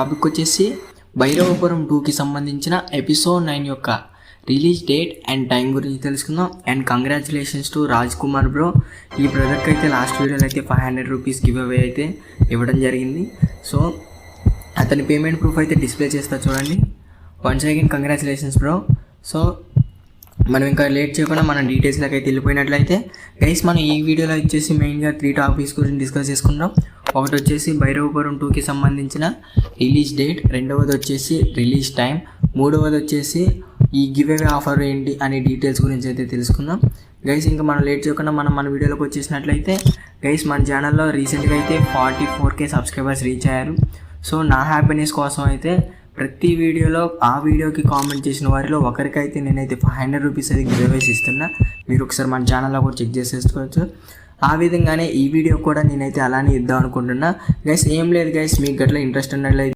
Topic వచ్చేసి భైరవపురం 2కి సంబంధించిన ఎపిసోడ్ 9 యొక్క రిలీజ్ డేట్ అండ్ టైం గురించి తెలుసుకుందాం. And congratulations to Raj Kumar bro. ఈ బ్రదర్కి అయితే లాస్ట్ వీడియోలో అయితే 500 రూపీస్ గివ్ అవే అయితే ఇవ్వడం జరిగింది. సో అతని పేమెంట్ ప్రూఫ్ అయితే డిస్ప్లే చేస్తా చూడండి. Once again congratulations bro. So మనం ఇంకా లేట్ చేయకుండా మనం డీటెయిల్స్లోకి అయితే వెళ్ళిపోయినట్లయితే గైస్, మనం ఈ వీడియోలో వచ్చేసి మెయిన్గా 3 టాపిక్స్ గురించి డిస్కస్ చేసుకుందాం. ఒకటి వచ్చేసి భైరవపురం 2కి సంబంధించిన రిలీజ్ డేట్, రెండవది వచ్చేసి రిలీజ్ టైం, మూడవది వచ్చేసి ఈ గివ్ అవే ఆఫర్ ఏంటి అనే డీటెయిల్స్ గురించి అయితే తెలుసుకుందాం. గైస్, ఇంకా మనం లేట్ చేయకుండా మన వీడియోలోకి వచ్చేసినట్లయితే గైస్, మన ఛానల్లో రీసెంట్గా అయితే 44K సబ్స్క్రైబర్స్ రీచ్ అయ్యారు. సో నా హ్యాపీనెస్ కోసం అయితే ప్రతి వీడియోలో ఆ వీడియోకి కామెంట్ చేసిన వారిలో ఒకరికైతే నేనైతే 500 రూపీస్ అయితే గివ్ అవేస్ ఇస్తున్నా. మీరు ఒకసారి మన ఛానల్లో కూడా చెక్ చేసేసుకోవచ్చు. ఆ విధంగానే ఈ వీడియో కూడా నేనైతే అలానే ఇద్దాం అనుకుంటున్నా. గైస్, ఏం లేదు గైస్, మీకు గట్లా ఇంట్రెస్ట్ ఉన్నట్లయితే